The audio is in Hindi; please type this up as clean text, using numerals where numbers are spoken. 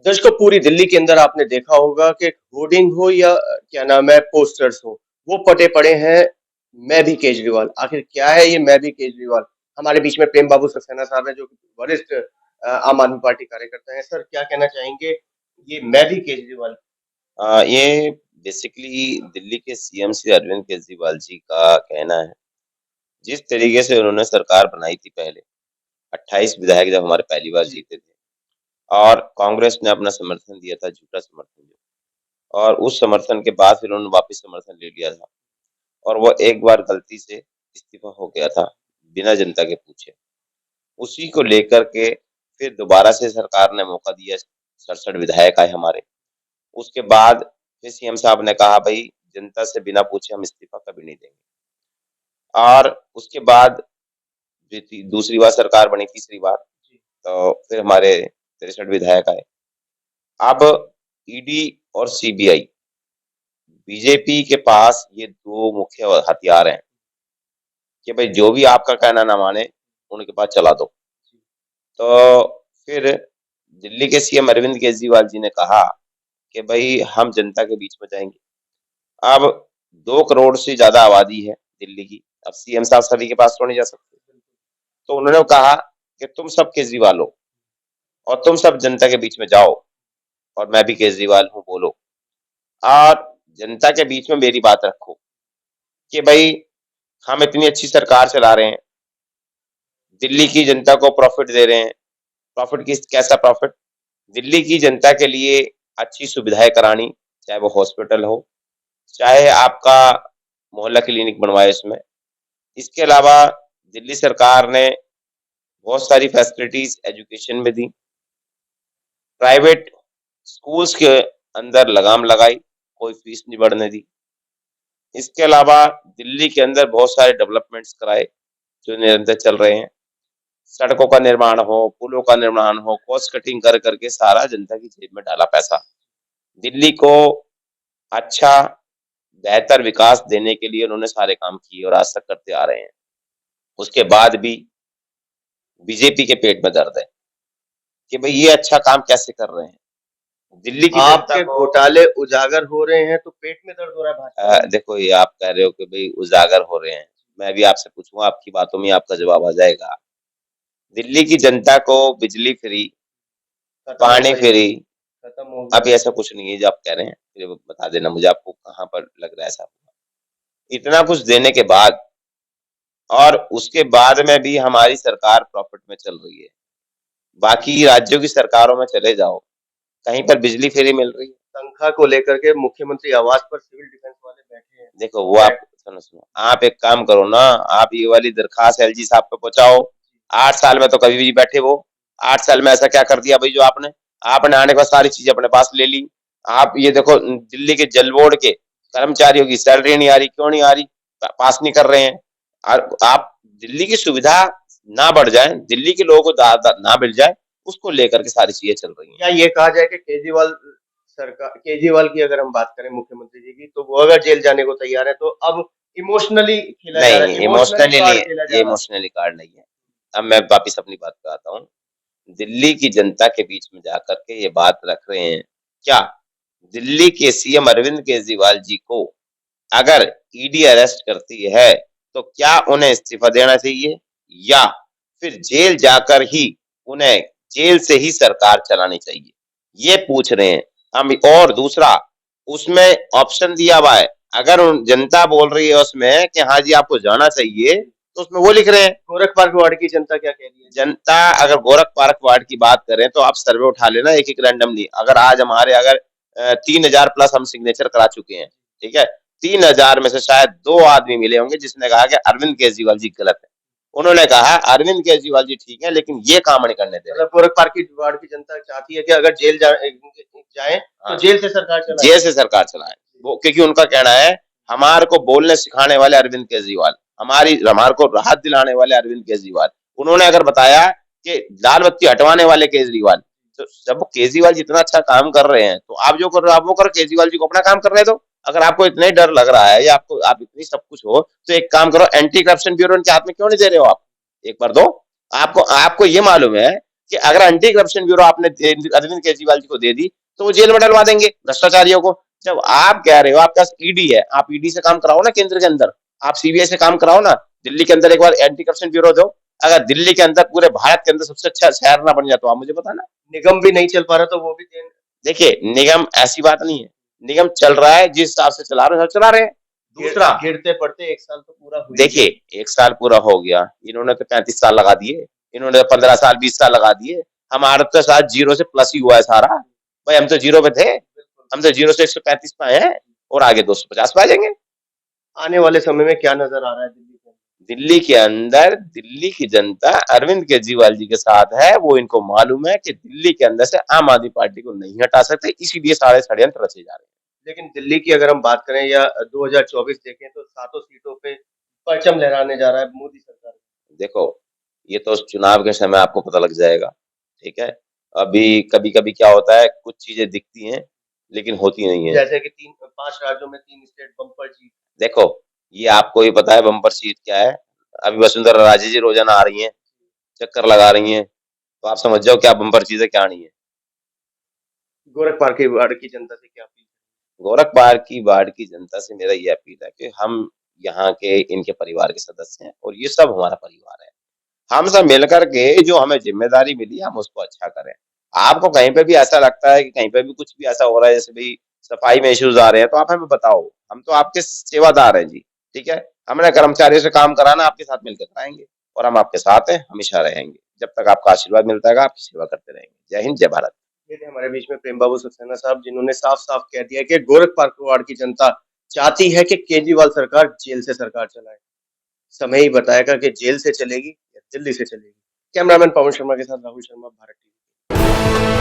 दर्शकों, पूरी दिल्ली के अंदर आपने देखा होगा कि होर्डिंग हो या क्या नाम है पोस्टर्स हो, वो पटे पड़े हैं मैं भी केजरीवाल। आखिर क्या है ये मैं भी केजरीवाल? हमारे बीच में प्रेम बाबू सक्सेना साहब हैं जो कि वरिष्ठ आम आदमी पार्टी कार्यकर्ता हैं। सर, क्या कहना चाहेंगे ये मैं भी केजरीवाल? ये बेसिकली दिल्ली के सीएम श्री अरविंद केजरीवाल जी का कहना है। जिस तरीके से उन्होंने सरकार बनाई थी पहले, 28 विधायक जब हमारे पहली बार जी। जीते थे और कांग्रेस ने अपना समर्थन दिया था, झूठा समर्थन दिया और उस समर्थन के बाद फिर उन्होंने वापस समर्थन ले लिया था और वो एक बार गलती से इस्तीफा हो गया था, बिना जनता के पूछे। उसी को लेकर के फिर दोबारा से सरकार ने मौका दिया, 67 विधायक आए हमारे। उसके बाद फिर सीएम साहब ने कहा, भई जनता से बिना पूछे हम इस्तीफा कभी नहीं देंगे। और उसके बाद दूसरी बार सरकार बनी, तीसरी बार, जी। तो फिर हमारे 63 विधायक आए। अब ईडी और सीबीआई, बीजेपी के पास ये दो मुख्य हथियार हैं कि भाई जो भी आपका कहना ना माने, उनके पास चला दो। तो फिर दिल्ली के सीएम अरविंद केजरीवाल जी ने कहा कि भाई हम जनता के बीच में जाएंगे। अब 2 करोड़ से ज्यादा आबादी है दिल्ली की, अब सीएम साहब सभी के पास तो नहीं जा सकते। तो उन्होंने कहा कि तुम सब केजरीवाल हो और तुम सब जनता के बीच में जाओ और मैं भी केजरीवाल हूँ बोलो और जनता के बीच में मेरी बात रखो कि भाई हम इतनी अच्छी सरकार चला रहे हैं, दिल्ली की जनता को प्रॉफिट दे रहे हैं। प्रॉफिट किस कैसा प्रॉफिट? दिल्ली की जनता के लिए अच्छी सुविधाएं करानी, चाहे वो हॉस्पिटल हो, चाहे आपका मोहल्ला क्लिनिक बनवाए उसमें। इसके अलावा दिल्ली सरकार ने बहुत सारी फैसिलिटीज एजुकेशन में दी, प्राइवेट स्कूल्स के अंदर लगाम लगाई, कोई फीस नहीं बढ़ने दी। इसके अलावा दिल्ली के अंदर बहुत सारे डेवलपमेंट्स कराए जो निरंतर चल रहे हैं। सड़कों का निर्माण हो, पुलों का निर्माण हो, कॉस्ट कटिंग कर करके सारा जनता की जेब में डाला पैसा। दिल्ली को अच्छा बेहतर विकास देने के लिए उन्होंने सारे काम किए और आज तक करते आ रहे हैं। उसके बाद भी बीजेपी के पेट में दर्द है कि भाई ये अच्छा काम कैसे कर रहे हैं। दिल्ली की जनता आपके को घोटाले उजागर हो रहे हैं तो पेट में दर्द हो रहा है भाजपा वालों को। देखो, ये आप कह रहे हो कि भाई उजागर हो रहे हैं, मैं भी आपसे पूछूंगा, आपकी बातों में आपका जवाब आ जाएगा। दिल्ली की जनता को बिजली फ्री, खत्म हो पानी गई। फ्री, खत्म हो गया। अभी ऐसा कुछ नहीं है जो आप कह रहे हैं, फिर बता देना मुझे आपको कहाँ पर लग रहा है ऐसा। इतना कुछ देने के बाद और उसके बाद में भी हमारी सरकार प्रॉफिट में चल रही है। बाकी राज्यों की सरकारों में चले जाओ, कहीं पर बिजली फ्री मिल रही है। तनख्वाह को लेकर के मुख्यमंत्री आवास पर सिविल डिफेंस वाले बैठे हैं। देखो वो आप बैठ सुनो सुनो, आप एक काम करो ना, आप ये वाली दरखास्त एलजी साहब पे पहुंचाओ। 8 साल में तो कभी भी नहीं बैठे वो। 8 साल में ऐसा क्या कर दिया भाई जो आपने आपने आने के बाद सारी चीजें अपने पास ले ली। आप ये देखो, दिल्ली के जल बोर्ड के कर्मचारियों की सैलरी नहीं आ रही, क्यों नहीं आ रही? पास नहीं कर रहे हैं। और आप दिल्ली की सुविधा ना बढ़ जाए, दिल्ली के लोगों को ना मिल जाए, उसको लेकर के सारी चीजें चल रही हैं। या ये कहा जाए कि केजरीवाल की अगर हम बात करें मुख्यमंत्री जी की, तो वो अगर जेल जाने को तैयार है तो अब इमोशनली खेला जा रहा नहीं, है, इमोशनली इमोशनली नहीं कार्ड है, खेला जा ये रहा है। इमोशनली कार्ड नहीं है। अब मैं वापिस अपनी बात पे आता हूँ। दिल्ली की जनता के बीच में जाकर के ये बात रख रहे हैं। क्या दिल्ली के सीएम अरविंद केजरीवाल जी को अगर ईडी अरेस्ट करती है तो क्या उन्हें इस्तीफा देना चाहिए या फिर जेल जाकर ही उन्हें जेल से ही सरकार चलानी चाहिए, ये पूछ रहे हैं हम। और दूसरा, उसमें ऑप्शन दिया हुआ है, अगर जनता बोल रही है उसमें कि हाँ जी आपको जाना चाहिए, तो उसमें वो लिख रहे हैं। गोरख पार्क वार्ड की जनता क्या कह रही है? जनता अगर गोरख पार्क वार्ड की बात करें तो आप सर्वे उठा लेना एक एक रैंडमली। अगर आज हमारे अगर 3,000 प्लस हम सिग्नेचर करा चुके हैं, ठीक है, 3,000 में से शायद 2 आदमी मिले होंगे जिसने कहा कि अरविंद केजरीवाल जी गलत है। उन्होंने कहा अरविंद केजरीवाल जी ठीक है लेकिन ये काम नहीं करने दे रहे। मतलब गोरख पार्क की वार्ड की जनता चाहती है कि अगर जाए तो हाँ, जेल से सरकार चलाए। जेल से सरकार चलाए। वो क्योंकि उनका कहना है हमारे को बोलने सिखाने वाले अरविंद केजरीवाल, हमारे को राहत दिलाने वाले अरविंद केजरीवाल। उन्होंने अगर बताया कि लाल बत्ती हटवाने वाले केजरीवाल, तो जब केजरीवाल जितना अच्छा काम कर रहे हैं तो आप जो कर रहे हो आप वो करो, केजरीवाल जी को अपना काम करने दो। अगर आपको इतना ही डर लग रहा है या आपको आप इतनी सब कुछ हो तो एक काम करो, एंटी करप्शन ब्यूरो उनके हाथ में क्यों नहीं दे रहे हो आप? एक बार दो। आपको आपको ये मालूम है कि अगर एंटी करप्शन ब्यूरो आपने अरविंद केजरीवाल जी को दे दी तो वो जेल में डलवा देंगे भ्रष्टाचारियों को। जब आप कह रहे हो आपके पास ईडी है, आप ईडी से काम कराओ ना केंद्र के अंदर, आप सीबीआई से काम कराओ ना, दिल्ली के अंदर एक बार एंटी करप्शन ब्यूरो दो। अगर दिल्ली के अंदर पूरे भारत के अंदर सबसे अच्छा शहर ना बन जाए तो आप मुझे बताना। निगम भी नहीं चल पा रहा तो वो भी देन देखिए निगम ऐसी बात नहीं है, निगम चल रहा है, जिस हिसाब से चला रहे हैं चला रहे हैं। दूसरा गिरते पड़ते 1 साल तो पूरा हुआ ही देखिए 1 साल पूरा हो गया, इन्होंने तो 35 साल लगा दिए, इन्होंने 15 साल 20 साल लगा दिए, हमारा तो साथ जीरो से प्लस ही हुआ है सारा। भाई हम तो जीरो पे थे, हम तो जीरो से 135 पे आए हैं और आगे 250 पे आ जाएंगे। आने वाले समय में क्या नजर आ रहा है दिल्ली में? दिल्ली के अंदर दिल्ली की जनता अरविंद केजरीवाल जी के साथ है, वो इनको मालूम है कि दिल्ली के अंदर से आम आदमी पार्टी को नहीं हटा सकते, इसीलिए सारे षड्यंत्र रचे जा रहे हैं। लेकिन दिल्ली की अगर हम बात करें या 2024 देखें तो सातों सीटों पे परचम लहराने जा रहा है मोदी सरकार। देखो ये तो चुनाव के समय आपको पता लग जाएगा, ठीक है। अभी कभी कभी क्या होता है, कुछ चीजें दिखती हैं लेकिन होती नहीं है। जैसे कि 5 राज्यों में 3 स्टेट बम्पर जीत। देखो ये आपको ही पता है बम्पर सीट क्या है। अभी वसुंधरा राजे जी रोजाना आ रही हैं, चक्कर लगा रही हैं, तो आप समझ जाओ क्या बम्पर चीजें क्या नहीं है। गोरखपुर के वार्ड की जनता से क्या अपील? बाढ़ की जनता से मेरा ये अपील है कि हम यहाँ के इनके परिवार के सदस्य हैं और ये सब हमारा परिवार है। हम सब मिलकर के जो हमें जिम्मेदारी मिली हम उसको अच्छा करें। आपको कहीं पे भी ऐसा लगता है कि कहीं पे भी कुछ भी ऐसा हो रहा है, जैसे भाई सफाई में इश्यूज आ रहे हैं, तो आप हमें बताओ, हम तो आपके सेवादार हैं जी, ठीक है। हमने कर्मचारियों से काम कराना, आपके साथ मिलकर कराएंगे और हम आपके साथ हैं, हमेशा रहेंगे। जब तक आपका आशीर्वाद मिलता है आपकी सेवा करते रहेंगे। जय हिंद, जय भारत। ये थे हमारे बीच में प्रेम बाबू सक्सेना साहब, जिन्होंने साफ-साफ कह दिया कि गोरखपुर वार्ड की जनता चाहती है कि केजरीवाल सरकार जेल से सरकार चलाए। समय ही बताएगा कि जेल से चलेगी या दिल्ली से चलेगी। कैमरामैन पवन शर्मा के साथ राहुल शर्मा, भारत टीवी।